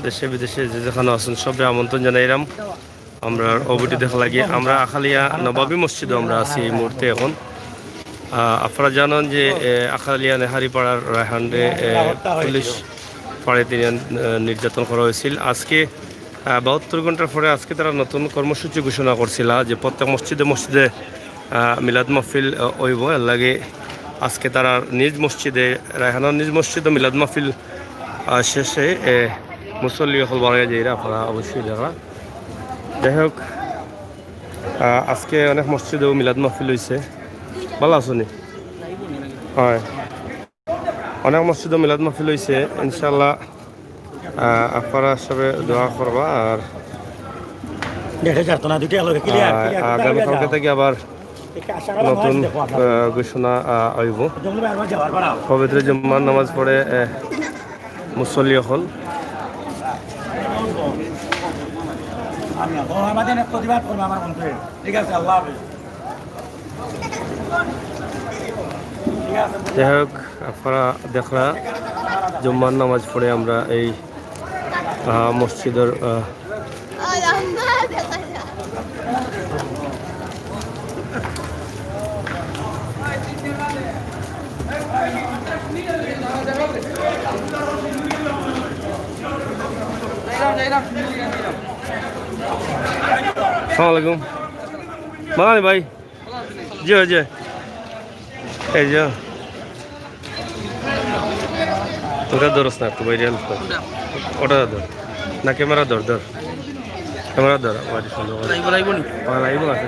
দেশে বিদেশে যে যেখানে আছেন সবে আমন্ত্রণ জানাইলাম আমরা অবটি দেখা লাগি আমরা আখালিয়া নবাবী মসজিদে আমরা আছি এই মুহূর্তে এখন আপনারা জানেন যে আখালিয়া নেহারিপাড়ার রায়হানরে পুলিশ পাড়ে তিনি নির্যাতন করা হয়েছিল আজকে 72 ঘন্টার পরে আজকে তারা নতুন কর্মসূচি ঘোষণা করছিল যে প্রত্যেক মসজিদে মসজিদে মিলাদ মাহফিল হইব এর লাগে আজকে তারা নিজ মসজিদে রায়হানের নিজ মসজিদে মিলাদ মাহফিল শেষে মুসল্লি হল বানাই যাই আপনারা অবশ্যই দেখা যাই হোক আজকে অনেক মসজিদেও মিলাদ মাহফিল হয়েছে ভালো আছনি হয় অনেক মসজিদও মিলাদ মাহফিল হয়েছে ইনশাল্লাহ আপনারা সবে দোয়া করবা আর আগামীকালকে থেকে আবার নতুন ঘোষণা আইব পবিত্র জুম্মার নামাজ পড়ে মুসল্লি হল যাই হোক আপনারা দেখলা জুম্মার নামাজ পড়ে আমরা এই মসজিদের আসসালামাইকুম মানি ভাই জি জি এই যে ওটা ধরস না একটু বাইরে ওটা ধর না ক্যামেরা ধর ক্যামেরা ধর বাড়ি সুন্দর লাইভ আছে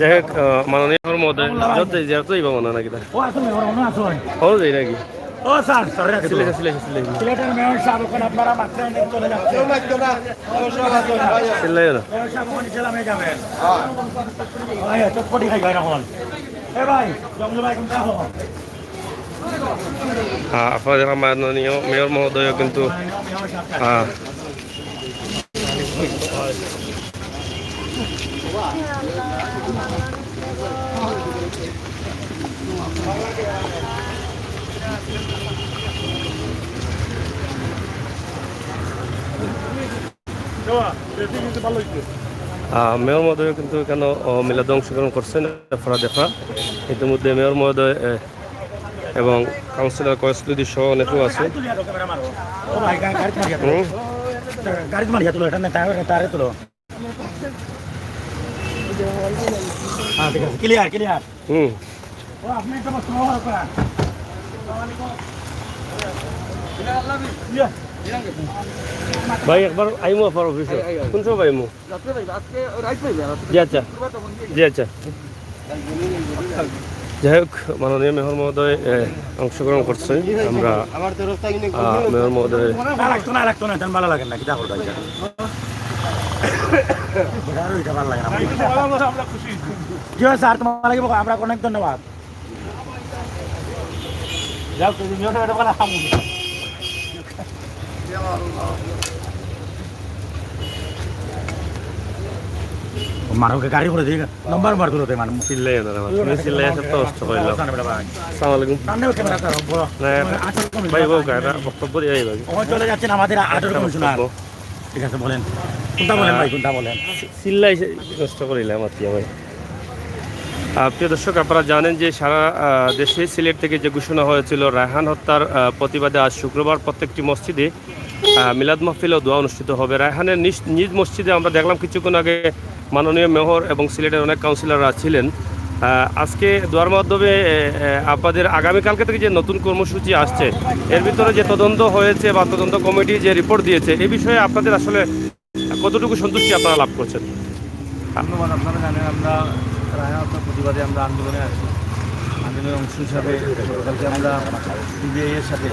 যাই হোক মাননীয় মহোদয় যতই বা মনে নাকি নাকি ও স্যার সিলেটের মেয়র সাহেব ওখানে আপনারা মাত্র চলে যাচ্ছেন চটপটি খাই ভাই এখন ভাই জঙ্গল ভাই কোনটা হলো আপনাদের মাননীয় মেয়র মহোদয় কিন্তু মেয়র মহোদয় কিন্তু এখানে মিলাদে অংশগ্রহণ করছেন আপনারা দেখা ইতিমধ্যে মেয়র মহোদয় এবং কাউন্সিলর কয়েসলুদ্দি সহ অনেকেও আছে ভাই একবার আইমু আপনার অফিসে কোন সময় আইমু জি আচ্ছা জি আচ্ছা যাই হোক মাননীয় মেয়র মহোদয় অংশগ্রহণ করছে আমরা মেয়র মহোদয় ভালো লাগে না কি স্যার তোমার লাগিব আমরা অনেক ধন্যবাদ মানুষকে গাড়ি করে দিয়ে নম্বর বার করতে মানুষ চিল্লাই সব তো কষ্ট করলাম আসসালামু আলাইকুম ভাই বক্তব্য দিয়ে চলে যাচ্ছেন আমাদের 18 কমিশনার ঠিক আছে বলেন কোনটা বলেন ভাই কোনটা বলেন চিল্লাই কষ্ট করিলাম আত্মীয় ভাই প্রিয় দর্শক আপনারা জানেন যে সারা দেশে সিলেট থেকে যে ঘোষণা হয়েছিল রায়হান হত্যার প্রতিবাদে আজ শুক্রবার প্রত্যেকটি মসজিদে মিলাদ মাহফিল ও দোয়া অনুষ্ঠিত হবে রায়হানের নিজ মসজিদে আমরা দেখলাম কিছুক্ষণ আগে মাননীয় মেয়র এবং সিলেটের অনেক কাউন্সিলররা ছিলেন আজকে দোয়ার মাধ্যমে আপনাদের আগামীকালকে থেকে যে নতুন কর্মসূচি আসছে এর ভিতরে যে তদন্ত হয়েছে বা তদন্ত কমিটি যে রিপোর্ট দিয়েছে এই বিষয়ে আপনাদের আসলে কতটুকু সন্তুষ্টি আপনারা লাভ করছেন? ধন্যবাদ। আপনারা জানেন আমরা রায়হান হত্যার প্রতিবাদে আমরা আন্দোলনে আছি। আন্দোলনের অংশ হিসাবে গতকালকে আমরা সিবিআইয়ের সাথে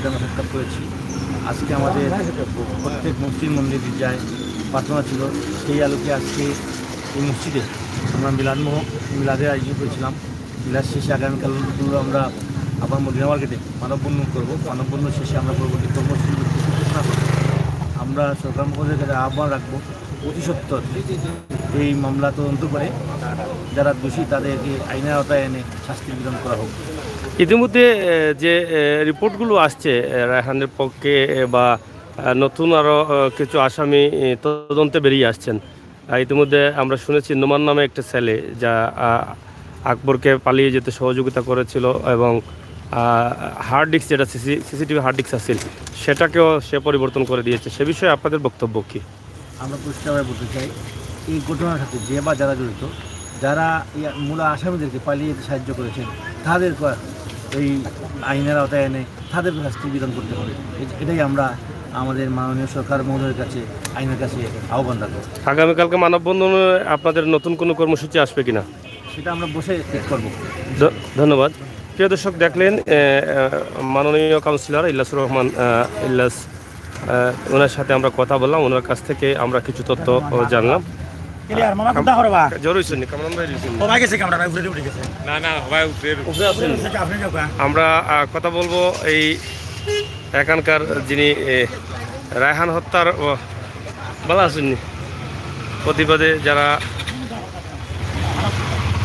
আমরা সাক্ষাৎ করেছি। আজকে আমাদের প্রত্যেক মসজিদ মন্দির যায় প্রার্থনা ছিল, সেই আলোকে আজকে এই মসজিদে আমরা মিলাদে আয়োজন করেছিলাম। মিলাদ শেষে আগামীকাল আমরা আবার মদিনা মার্কেটে মানববন্ধন করবো। মানববন্ধন শেষে আমরা পরবর্তী কর্মসূচি ঘোষণা করব। আমরা সরকার মহোদয়ের কাছে আহ্বান রাখবো অতি সত্বর এই মামলা তদন্ত করে যারা দোষী তাদেরকে আইনের আওতায় এনে শাস্তি বিধান করা হোক। ইতিমধ্যে যে রিপোর্টগুলো আসছে রায়হানের পক্ষে বা নতুন আরও কিছু আসামি তদন্তে বেরিয়ে আসছেন। ইতিমধ্যে আমরা শুনেছি নোমান নামে একটা ছেলে যা আকবরকে পালিয়ে যেতে সহযোগিতা করেছিল এবং হার্ড ডিস্ক যেটা সিসিটিভি হার্ড ডিস্ক আছে সেটাকেও সে পরিবর্তন করে দিয়েছে। সে বিষয়ে আপনাদের বক্তব্য কী? আমরা পরিষ্কারভাবে বলতে চাই, এই ঘটনার সাথে যে বা যারা জড়িত, যারা এই মূল আসামিদেরকে পালিয়ে যেতে সাহায্য করেছেন, তাদের এই আইনের আওতায় এনে তাদের শাস্তি বিধান করতে হবে। এটাই আমরা আমাদের মাননীয় সরকার মহোদয়ের কাছে আইনের কাছে আহ্বান রাখবো। আগামীকালকে মানববন্ধনে আপনাদের নতুন কোনো কর্মসূচি আসবে কিনা সেটা আমরা বসে ঠিক করবো। ধন্যবাদ। প্রিয় দর্শক, দেখলেন মাননীয় কাউন্সিলর ইল্লাসুর রহমান ইল্লাস, ওনার সাথে আমরা কথা বললাম। ওনার কাছ থেকে আমরা কিছু তথ্য জানলাম। আমরা কথা বলবো এই এখানকার যিনি রায়হান হত্যার ভালো আছেন প্রতিবাদে যারা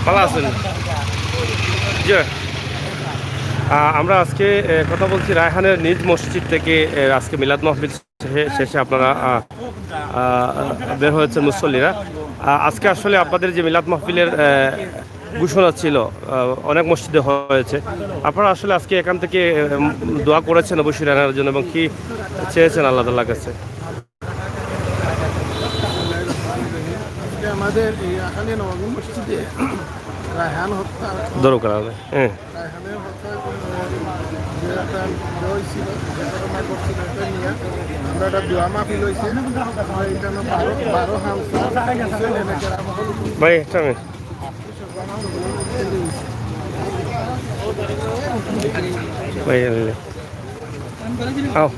ভালো আছেন। আমরা আজকে কথা বলছি রায়হানের নিজ মসজিদ থেকে। আজকে মিলাদ মাহফিল শেষে আপনারা বের হয়েছে মুসল্লিরা। আজকে আসলে আপনাদের যে মিলাদ মাহফিলের ঘোষণা ছিল অনেক মসজিদে হয়েছে, আপনারা আসলে আজকে এখান থেকে দোয়া করেছেন অবশ্যই রায়হানের জন্য এবং কি চেয়েছেন আল্লাহ তাআলার কাছে? আমাদের এখানে নবী মসজিদে রায়হান হত্যা দরকার হবে। হ্যাঁ, রায়হানের হত্যা যে একটা হয়েছিল, যে ঘটনা করছিল, এটা নিয়ে আমরা একটা দোয়া মাহফিল হয়েছে। এখানে 12 হামসা ভাই একটা মিনিট। ভাই আও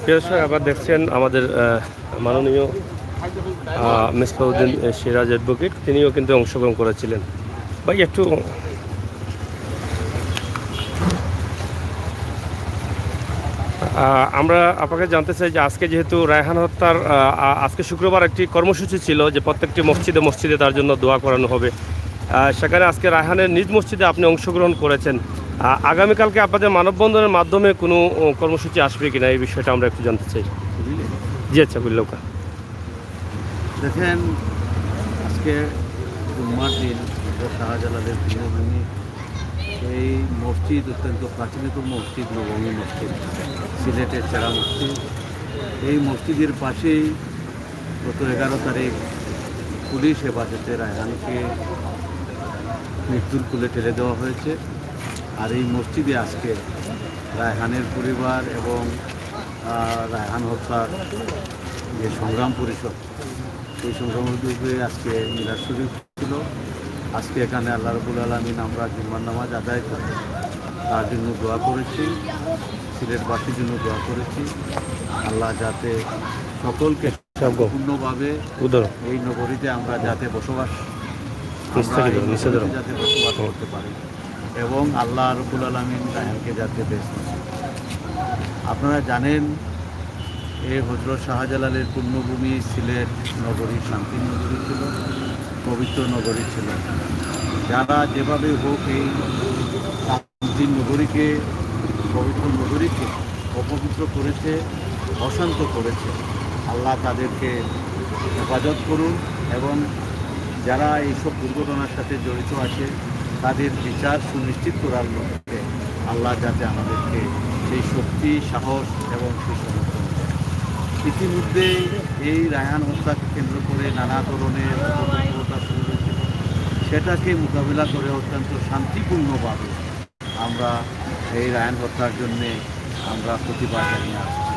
প্রিয় দর্শক, আবার দেখছেন আমাদের মাননীয় মিসবাউদ্দিন সিরাজ অ্যাডভোকেট, তিনিও কিন্তু অংশগ্রহণ করেছিলেন। ভাই একটু আমরা আপনাকে জানতে চাই যে আজকে যেহেতু রায়হান হত্যার আজকে শুক্রবার একটি কর্মসূচি ছিল যে প্রত্যেকটি মসজিদে তার জন্য দোয়া করানো হবে, সেখানে আজকে রায়হানের নিজ মসজিদে আপনি অংশগ্রহণ করেছেন। আগামীকালকে আপনাদের মানববন্ধনের মাধ্যমে কোনো কর্মসূচি আসবে কিনা এই বিষয়টা আমরা একটু জানতে চাই। জি আচ্ছা, বুঝলৌকা। দেখেন, আজকে জুম্মার দিন শাহজালালের প্রিয়ভূমি, এই মসজিদ অত্যন্ত প্রাচীনতম মসজিদ, নবমী মসজিদ, সিলেটের চারা মসজিদ। এই মসজিদের পাশেই গত 11 তারিখ পুলিশ হেফাজতে রায়হানকে মৃত্যুর কোলে ঠেলে দেওয়া হয়েছে। আর এই মসজিদে আজকে রায়হানের পরিবার এবং রায়হান হত্যার যে সংগ্রাম পরিষদ, এই সংগ্রাম পরিষদে আজকে মিলাদ শরীফ ছিল। আজকে এখানে আল্লাহ রাব্বুল আলামিন আমরা জুম্মার নামাজ আদায় করে তার জন্য দোয়া করেছি, সিলেটবাসীর জন্য দোয়া করেছি। আল্লাহ যাতে সকলকে পূর্ণভাবে এই নগরীতে আমরা যাতে বসবাস করতে পারি এবং আল্লাহ রাব্বুল আলামিন রায়হানকে যাতে বেশ। আপনারা জানেন, এই হযরত শাহজালালের পুণ্যভূমি সিলেট নগরী শান্তির নগরী ছিল, পবিত্র নগরী ছিল। যারা যেভাবে হোক এই শান্তির নগরীকে, পবিত্র নগরীকে অপবিত্র করেছে, অশান্ত করেছে, আল্লাহ তাদেরকে হেফাজত করুন এবং যারা এইসব দুর্ঘটনার সাথে জড়িত আছে তাদের বিচার সুনিশ্চিত করার লক্ষ্যে আল্লাহ যাতে আমাদেরকে সেই শক্তি, সাহস এবং সেই সমর্থন দেয়। ইতিমধ্যে এই রায়হান হত্যাকে কেন্দ্র করে নানা ধরনের অপতৎপরতা শুরু হয়েছিল, সেটাকে মোকাবিলা করে অত্যন্ত শান্তিপূর্ণভাবে আমরা এই রায়হান হত্যার জন্যে আমরা প্রতিবাদ জানিয়ে আসছি।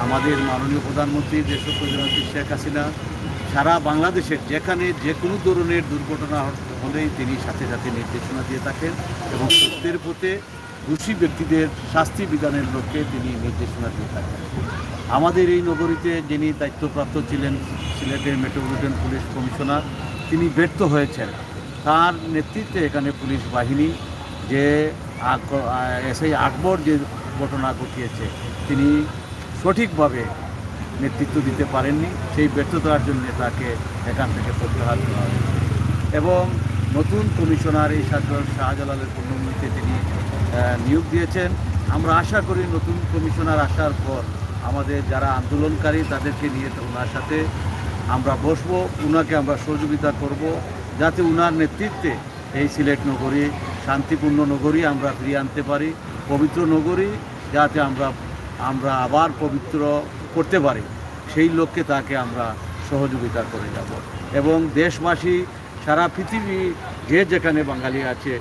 আমাদের মাননীয় প্রধানমন্ত্রী দেশপ্রিয় জননেত্রী শেখ হাসিনা সারা বাংলাদেশের যেখানে যে কোনো ধরনের দুর্ঘটনা হলেই তিনি সাথে সাথে নির্দেশনা দিয়ে থাকেন এবং সত্যের পথে দোষী ব্যক্তিদের শাস্তি বিধানের লক্ষ্যে তিনি নির্দেশনা দিয়ে থাকেন। আমাদের এই নগরীতে যিনি দায়িত্বপ্রাপ্ত ছিলেন সিলেটের মেট্রোপলিটন পুলিশ কমিশনার, তিনি ব্যর্থ হয়েছেন। তার নেতৃত্বে এখানে পুলিশ বাহিনী যে এসআই আকবর যে ঘটনা ঘটিয়েছে তিনি সঠিকভাবে নেতৃত্ব দিতে পারেননি। সেই ব্যর্থতার জন্য তাকে এখান থেকে প্রত্যাহার করা হয়েছে এবং নতুন কমিশনার এই শাহজালালের পূর্ণমূর্তিতে তিনি নিয়োগ দিয়েছেন। আমরা আশা করি নতুন কমিশনার আসার পর আমাদের যারা আন্দোলনকারী তাদেরকে নিয়ে ওনার সাথে আমরা বসবো, ওনাকে আমরা সহযোগিতা করব যাতে ওনার নেতৃত্বে এই সিলেট নগরী শান্তিপূর্ণ নগরী আমরা ফিরিয়ে আনতে পারি, পবিত্র নগরী যাতে আমরা আবার পবিত্র করতে পারি, সেই লক্ষ্যে তাকে আমরা সহযোগিতা করে যাব। এবং দেশবাসী সারা পৃথিবী যে যেখানে বাঙালি আছে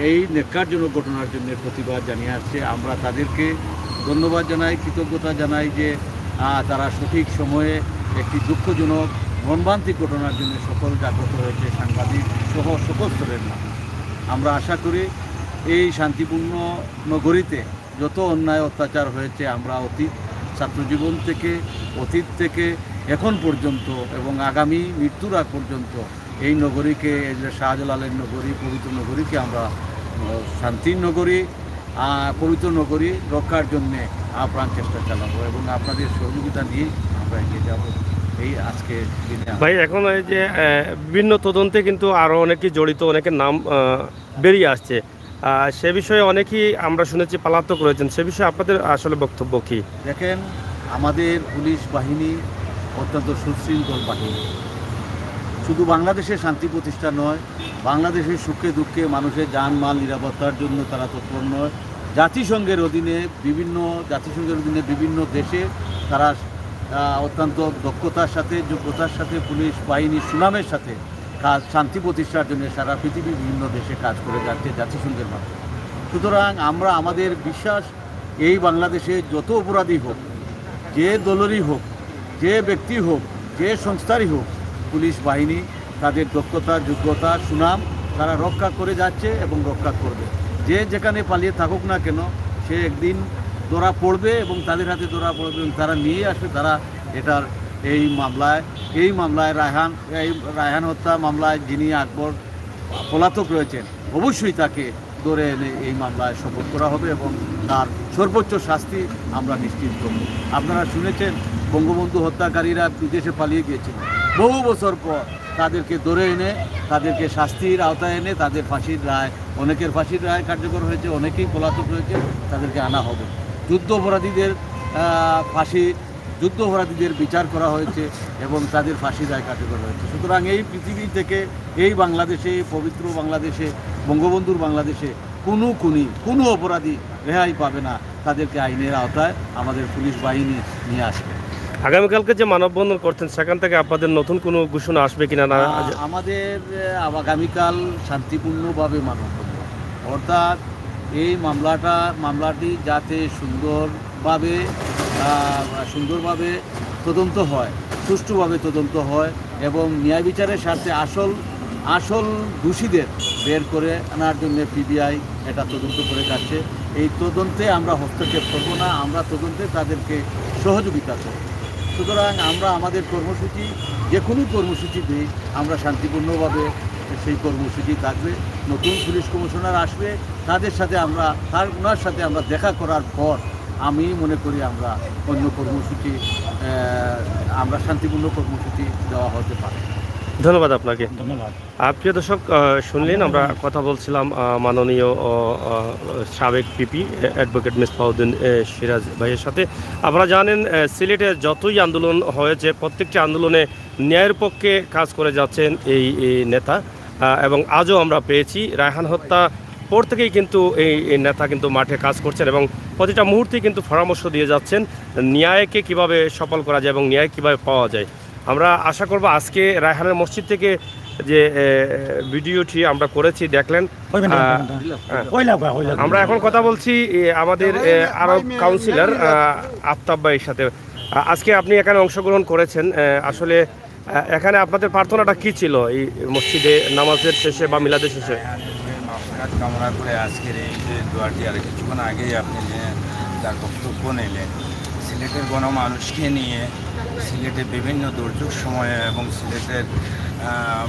এই ন্যাক্কারজনক ঘটনার জন্য প্রতিবাদ জানিয়ে আসছে। আমরা তাদেরকে ধন্যবাদ জানাই, কৃতজ্ঞতা জানাই যে তারা সঠিক সময়ে একটি দুঃখজনক মর্মান্তিক ঘটনার জন্য সকল জাগ্রত হয়েছে, সাংবাদিক সহ সকল স্তরের মানুষ। আমরা আশা করি এই শান্তিপূর্ণ নগরীতে যত অন্যায় অত্যাচার হয়েছে আমরা অতীত ছাত্রজীবন থেকে অতীত থেকে এখন পর্যন্ত এবং আগামী মৃত্যুর আগ পর্যন্ত এই নগরীকে, শাহজালালের নগরী, পবিত্র নগরীকে আমরা শান্তির নগরী, পবিত্র নগরী রক্ষার জন্যে আপ্রাণ চেষ্টা চালাবো এবং আপনাদের সহযোগিতা নিয়ে আমরা এগিয়ে যাব। এই আজকে দিনে ভাই এখন এই যে বিভিন্ন তদন্তে কিন্তু আরও অনেকেই জড়িত, অনেকের নাম বেরিয়ে আসছে, সে বিষয়ে অনেকেই আমরা শুনেছি পলাতক রয়েছেন, সে বিষয়ে আপনাদের আসলে বক্তব্য কী? দেখেন, আমাদের পুলিশ বাহিনী অত্যন্ত সুশৃঙ্খল বাহিনী। শুধু বাংলাদেশের শান্তি প্রতিষ্ঠা নয়, বাংলাদেশের সুখে দুঃখে মানুষের জানমাল নিরাপত্তার জন্য তারা তৎপর নয়। জাতিসংঘের অধীনে বিভিন্ন দেশে তারা অত্যন্ত দক্ষতার সাথে, যোগ্যতার সাথে পুলিশ বাহিনীর সুনামের সাথে শান্তি প্রতিষ্ঠার জন্য সারা পৃথিবী বিভিন্ন দেশে কাজ করে যাচ্ছে জাতিসংঘের মাধ্যমে। সুতরাং আমাদের বিশ্বাস এই বাংলাদেশে যত অপরাধী হোক, যে দলেরই হোক, যে ব্যক্তি হোক, যে সংস্থারই হোক, পুলিশ বাহিনী তাদের দক্ষতা, যোগ্যতা, সুনাম তারা রক্ষা করে যাচ্ছে এবং রক্ষা করবে। যে যেখানে পালিয়ে থাকুক না কেন সে একদিন ধরা পড়বে এবং তাদের হাতে ধরা পড়বে এবং তারা নিয়ে আসবে। তারা এই মামলায় রায়হান হত্যা মামলায় যিনি আকবর পলাতক রয়েছেন, অবশ্যই তাকে ধরে এনে এই মামলায় শপথ করা হবে এবং তার সর্বোচ্চ শাস্তি আমরা নিশ্চিত করব। আপনারা শুনেছেন বঙ্গবন্ধু হত্যাকারীরা বিদেশে পালিয়ে গিয়েছিল, বহু বছর পর তাদেরকে ধরে এনে তাদেরকে শাস্তির আওতায় এনে তাদের ফাঁসির রায়, অনেকের ফাঁসির রায় কার্যকর হয়েছে, অনেকেই পলাতক রয়েছে, তাদেরকে আনা হবে। যুদ্ধ অপরাধীদের বিচার করা হয়েছে এবং তাদের ফাঁসির রায় কার্যকর হয়েছে। সুতরাং এই পৃথিবী থেকে, এই বাংলাদেশে, পবিত্র বাংলাদেশে, বঙ্গবন্ধুর বাংলাদেশে কোনো অপরাধী রেহাই পাবে না। তাদেরকে আইনের আওতায় আমাদের পুলিশ বাহিনী নিয়ে আসবে। আগামীকালকে যে মানববন্ধন করছেন সেখান থেকে আপনাদের নতুন কোনো ঘোষণা আসবে কিনা? আমাদের আগামীকাল শান্তিপূর্ণভাবে মানববন্ধন, অর্থাৎ এই মামলাটি যাতে সুন্দরভাবে তদন্ত হয়, সুষ্ঠুভাবে তদন্ত হয় এবং ন্যায় বিচারের স্বার্থে আসল দোষীদের বের করে আনার জন্য পিবিআই এটা তদন্ত করে যাচ্ছে। এই তদন্তে আমরা হস্তক্ষেপ করব না, আমরা তদন্তে তাদেরকে সহযোগিতা করব। সুতরাং আমরা আমাদের কর্মসূচি, যে কোনো কর্মসূচি দিই, আমরা শান্তিপূর্ণভাবে সেই কর্মসূচি থাকবে। নতুন পুলিশ কমিশনার আসবে, ওনার সাথে আমরা দেখা করার পর আমি মনে করি আমরা অন্য কর্মসূচি, আমরা শান্তিপূর্ণ কর্মসূচি দেওয়া হতে পারে। ধন্যবাদ আপনাকে। ধন্যবাদ। প্রিয় দর্শক, শুনলেন আমরা কথা বলছিলাম মাননীয় সাবেক পিপি অ্যাডভোকেট মিসবাহউদ্দিন সিরাজ ভাইয়ের সাথে। আপনারা জানেন সিলেটে যতই আন্দোলন হয়েছে প্রত্যেকটি আন্দোলনে ন্যায়ের পক্ষে কাজ করে যাচ্ছেন এই নেতা এবং আজও আমরা পেয়েছি রায়হান হত্যা পর থেকেই কিন্তু এই নেতা কিন্তু মাঠে কাজ করছেন এবং প্রতিটা মুহূর্তেই কিন্তু পরামর্শ দিয়ে যাচ্ছেন ন্যায়কে কিভাবে সফল করা যায় এবং ন্যায় কিভাবে পাওয়া যায়। আমরা আশা করব আজকে রায়হানের মসজিদ থেকে যে ভিডিওটি আমরা করেছি দেখলেন। আমরা এখন কথা বলছি আমাদের আরব কাউন্সিলর আফতাব ভাইয়ের সাথে। আজকে আপনি এখানে অংশগ্রহণ করেছেন, আসলে এখানে আপনাদের প্রার্থনাটা কি ছিল এই মসজিদে নামাজের শেষে বা মিলাদের শেষে? মাগফিরাত কামনা করে আজকের এই যে দোয়াটি আর কিছুক্ষণ আগেই আপনি যে তার বক্তব্য নিলেন, সিলেটের গণমানুষকে নিয়ে সিলেটের বিভিন্ন দুর্যোগ সময়ে এবং সিলেটের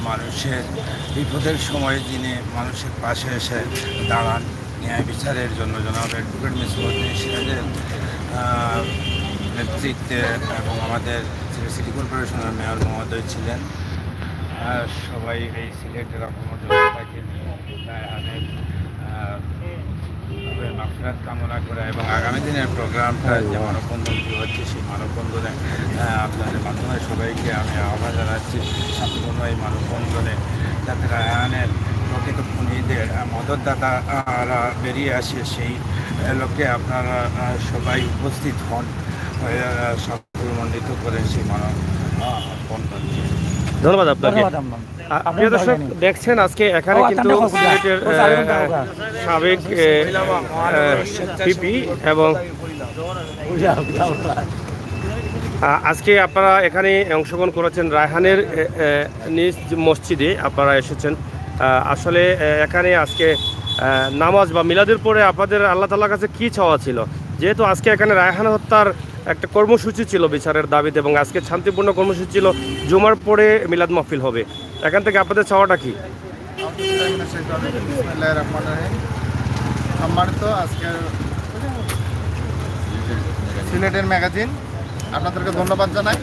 মানুষের বিপদের সময়ে যিনি মানুষের পাশে এসে দাঁড়ান ন্যায় বিচারের জন্য, জনাব অ্যাডভোকেট মিসবাউদ্দিন সিরাজের নেতৃত্বে, এবং আমাদের সিটি কর্পোরেশনের মেয়র মহোদয় ছিলেন। সবাই এই সিলেটের জনতাকে রায়হানের মাগফিরাত কামনা করে এবং আগামী দিনের প্রোগ্রামটা যে মানববন্ধনটি হচ্ছে সেই মানববন্ধনে আপনাদের মাধ্যমে সবাইকে আমি আহ্বান জানাচ্ছি সম্পূর্ণ এই মানববন্ধনে যাতে রায়হানের প্রকৃত খুনিদের মদতদাতারা বেরিয়ে আসে, সেই লক্ষ্যে আপনারা সবাই উপস্থিত হন, সাফল্যমণ্ডিত করেন সেই মানববন্ধনকে। ধন্যবাদ আপনাকে। প্রিয় দর্শক, দেখছেন আজকে এখানে কিন্তু সিলেটের সাবেক পিপি এবং আজকে আপনারা এখানে অংশগ্রহণ করেছেন রায়হানের নিজ মসজিদে আপনারা এসেছেন। আসলে এখানে আজকে নামাজ বা মিলাদের পরে আপনাদের আল্লাহ তাআলার কাছে কি চাওয়া ছিল? যেহেতু আজকে এখানে রায়হান হত্যার একটা কর্মসূচি ছিল বিচারের দাবিতে, এবং আজকে শান্তিপূর্ণ কর্মসূচি ছিল, জুমার পরে মিলাদ মাহফিল হবে, এখান থেকে আপনাদের চাওয়াটা কি? সম্মানিত আজকের সিলেটের ম্যাগাজিন, আপনাদেরকে ধন্যবাদ জানাই।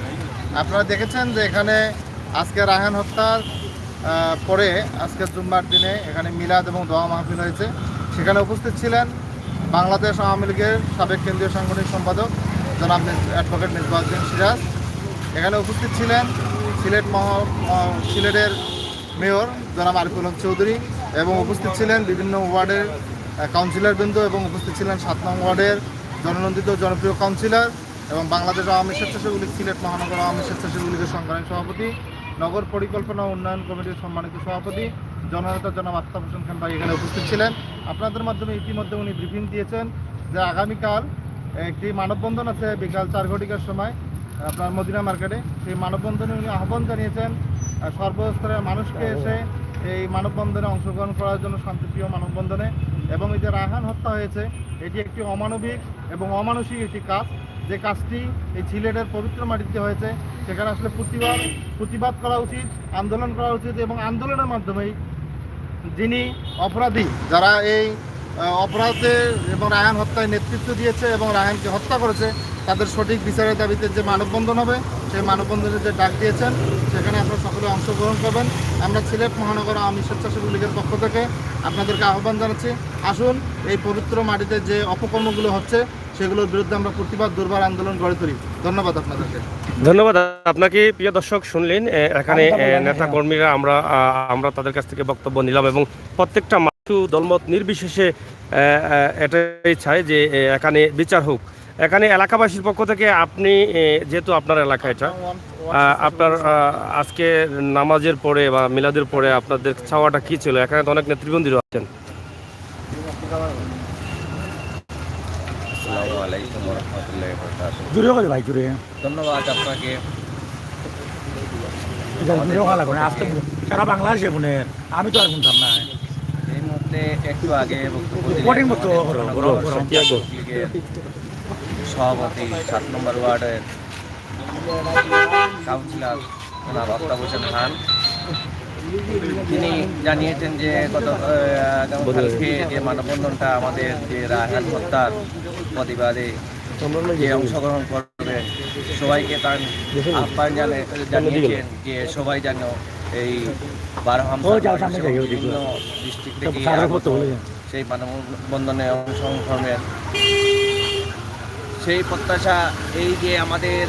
আপনারা দেখেছেন যে এখানে আজকে রায়হান হত্যার পরে আজকে জুম্মার দিনে এখানে মিলাদ এবং দোয়া মাহফিল হয়েছে। সেখানে উপস্থিত ছিলেন বাংলাদেশ আওয়ামী লীগের সাবেক কেন্দ্রীয় সাংগঠনিক সম্পাদক জনাব অ্যাডভোকেট মিসবাউদ্দিন সিরাজ। এখানে উপস্থিত ছিলেন সিলেটের মেয়র জনাব আরিফুল হক চৌধুরী, এবং উপস্থিত ছিলেন বিভিন্ন ওয়ার্ডের কাউন্সিলরবৃন্দ, এবং উপস্থিত ছিলেন 7 নং ওয়ার্ডের জননন্দিত জনপ্রিয় কাউন্সিলর এবং বাংলাদেশ আওয়ামী স্বেচ্ছাসেবক লীগ সিলেট মহানগর আওয়ামী স্বেচ্ছাসেবক লীগের সংগ্রামী সভাপতি, নগর পরিকল্পনা উন্নয়ন কমিটির সম্মানিত সভাপতি জননেতা জনাব আফতাব হোসেন খান ভাই এখানে উপস্থিত ছিলেন। আপনাদের মাধ্যমে ইতিমধ্যে উনি ব্রিফিং দিয়েছেন যে আগামীকাল একটি মানববন্ধন আছে বিকাল 4 ঘটিকার সময় আপনার মদিনা মার্কেটে। সেই মানববন্ধনে উনি আহ্বান জানিয়েছেন সর্বস্তরের মানুষকে এসে এই মানববন্ধনে অংশগ্রহণ করার জন্য, শান্তিপ্রিয় মানববন্ধনে। এবং এই যে রায়হান হত্যা হয়েছে, এটি একটি অমানবিক এবং অমানসিক একটি কাজ, যে কাজটি এই সিলেটের পবিত্র মাটিতে হয়েছে। সেখানে আসলে প্রতিবাদ করা উচিত, আন্দোলন করা উচিত, এবং আন্দোলনের মাধ্যমেই যিনি অপরাধী, যারা এই অপরাধে এবং রায়হান হত্যায় নেতৃত্ব দিয়েছে এবং রায়হানকে হত্যা করেছে, তাদের সঠিক বিচারের দাবিতে যে মানববন্ধন হবে, সেই মানববন্ধনের যে ডাক দিয়েছেন সেখানে আপনারা সকলে অংশগ্রহণ করবেন। আমরা সিলেট মহানগর আওয়ামী স্বেচ্ছাসেবক লীগের পক্ষ থেকে আপনাদেরকে আহ্বান জানাচ্ছি, আসুন এই পবিত্র মাটিতে যে অপকর্মগুলো হচ্ছে সেগুলোর বিরুদ্ধে আমরা প্রতিবাদ দুর্বার আন্দোলন গড়ে তুলি। ধন্যবাদ আপনাদেরকে। ধন্যবাদ আপনাকে। প্রিয় দর্শক, শুনলেন এখানে নেতা কর্মীরা, আমরা তাদের কাছ থেকে বক্তব্য নিলাম, এবং প্রত্যেকটা মানুষ দলমত নির্বিশেষে এটাই চায় যে এখানে বিচার হোক। এখানে এলাকাবাসীর পক্ষ থেকে আপনি, যেহেতু আপনার এলাকা এটা, আপনার আজকে নামাজের পরে বা মিলাদের পরে আপনাদের চাওয়াটা কি ছিল? এখানে তো অনেক নেতৃবৃন্দরা আছেন। আসসালামু আলাইকুম ওয়া রাহমাতুল্লাহি ওয়া বারাকাতুহু। জুড়ে করে ভাই, জুড়ে ধন্যবাদ আপনাকে। সারা বাংলাদেশে বোনের, আমি তো আর শুনতাম না। এই মুহূর্তে একটু আগে বক্তব্য রিপোর্টিং করতে লীগের সভাপতি 7 নম্বর ওয়ার্ডের কাউন্সিলর জনাব আফতাব হোসেন খান, তিনি জানিয়েছেন যে আগামীকালকে যে মানববন্ধনটা আমাদের যে রায়হান হত্যার প্রতিবাদে যে অংশগ্রহণ করবে, সবাইকে তার আহ্বান জানিয়েছেন যে সবাই যেন এই 12 বিভিন্ন ডিস্ট্রিক্ট থেকে সেই মানববন্ধনে অংশগ্রহণ করবেন। সেই প্রত্যাশা, এই যে আমাদের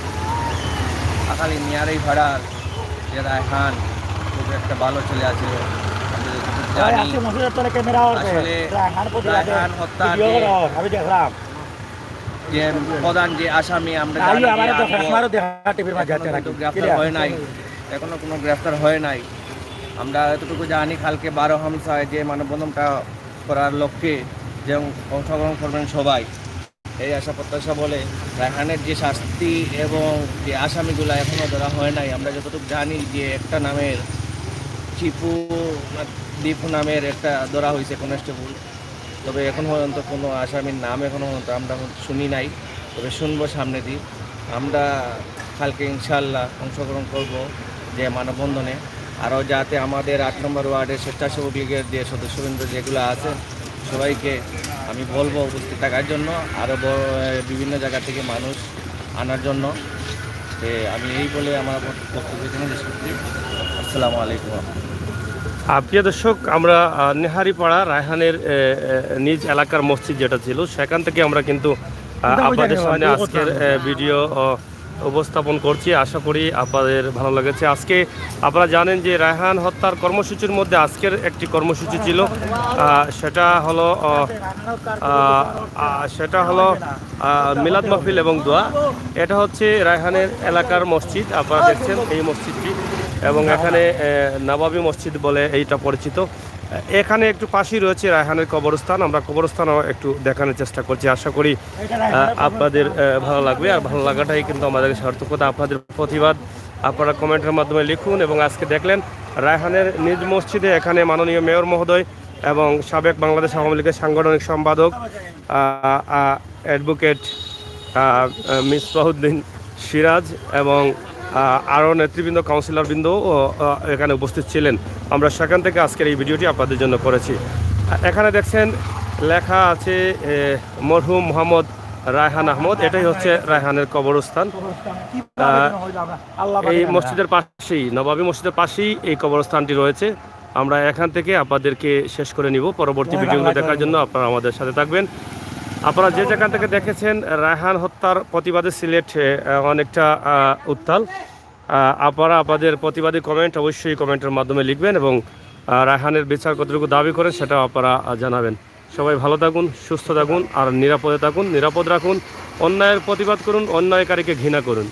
আকালি মিয়ারি ভাড়ার যে রায়হান খুব একটা ভালো ছেলে আছে, রায়হান হত্যার যে প্রধান যে আসামি, আমরা গ্রেফতার হয় নাই, এখনো কোনো গ্রেফতার হয় নাই। আমরা এতটুকু জানি কালকে 12 হামসায় যে মানববন্ধনটা করার লক্ষ্যে যে অংশগ্রহণ করবেন সবাই, এই আশা প্রত্যাশা বলে রায়হানের যে শাস্তি এবং যে আসামিগুলো এখনও ধরা হয় নাই। আমরা যতটুকু জানি যে একটা নামের চিপু দীপু নামের একটা ধরা হয়েছে কনস্টেবল, তবে এখন পর্যন্ত কোনো আসামির নাম এখনো পর্যন্ত আমরা শুনি নাই, তবে শুনবো সামনে দিন। আমরা কালকে ইনশাল্লাহ অংশগ্রহণ করব যে মানববন্ধনে, আরও যাতে আমাদের 8 নম্বর ওয়ার্ডের স্বেচ্ছাসেবক লীগের যে সদস্যবৃন্দ যেগুলো আছে সবাইকে আমি বলবো উপস্থিত থাকার জন্য, আরও বিভিন্ন জায়গা থেকে মানুষ আনার জন্য। আমি এই বলে আমার বক্তব্য এখানে শেষ করছি। আসসালামু আলাইকুম। প্রিয় দর্শক, আমরা নেহারিপাড়া রায়হানের নিজ এলাকার মসজিদ যেটা ছিল সেখান থেকে আমরা কিন্তু আপনাদের সামনে আজকের ভিডিও উপস্থাপন করছি। আশা করি আপনাদের ভালো লেগেছে। আজকে আপনারা জানেন যে রায়হান হত্যার কর্মসূচির মধ্যে আজকের একটি কর্মসূচি ছিল, সেটা হলো মিলাদ মাহফিল এবং দোয়া। এটা হচ্ছে রায়হানের এলাকার মসজিদ, আপনারা দেখছেন এই মসজিদটি, এবং এখানে নবাবী মসজিদ বলে এইটা পরিচিত। এখানে একটু পাশেই রয়েছে রায়হানের কবরস্থান, আমরা কবরস্থানও একটু দেখানোর চেষ্টা করছি। আশা করি আপনাদের ভালো লাগবে, আর ভালো লাগাটাই কিন্তু আমাদের সার্থকতা। আপনাদের প্রতিবাদ আপনারা কমেন্টের মাধ্যমে লিখুন। এবং আজকে দেখলেন রায়হানের নিজ মসজিদে এখানে মাননীয় মেয়র মহোদয় এবং সাবেক বাংলাদেশ আওয়ামী লীগের সাংগঠনিক সম্পাদক অ্যাডভোকেট মিসবাহুদ্দিন সিরাজ এবং আরও নেতৃবৃন্দ, কাউন্সিলরবৃন্দ এখানে উপস্থিত ছিলেন। আমরা সেখান থেকে আজকের এই ভিডিওটি আপনাদের জন্য করেছি। এখানে দেখছেন লেখা আছে মরহুম মোহাম্মদ রায়হান আহমদ, এটাই হচ্ছে রায়হানের কবরস্থান। এই মসজিদের পাশেই, নবাবী মসজিদের পাশেই এই কবরস্থানটি রয়েছে। আমরা এখান থেকে আপনাদেরকে শেষ করে নিব। পরবর্তী ভিডিওগুলো দেখার জন্য আপনারা আমাদের সাথে থাকবেন। আপনারা যে যেখান থেকে দেখেছেন রায়হান হত্যার প্রতিবাদে সিলেট অনেকটা উত্তাল। আপনারা আপনাদের প্রতিবাদী কমেন্ট অবশ্যই কমেন্টের মাধ্যমে লিখবেন, এবং রায়হানের বিচার কতটুকু দাবি করেন সেটাও আপনারা জানাবেন। সবাই ভালো থাকুন, সুস্থ থাকুন, আর নিরাপদে থাকুন, নিরাপদ রাখুন, অন্যায়ের প্রতিবাদ করুন, অন্যায়কারীকে ঘৃণা করুন।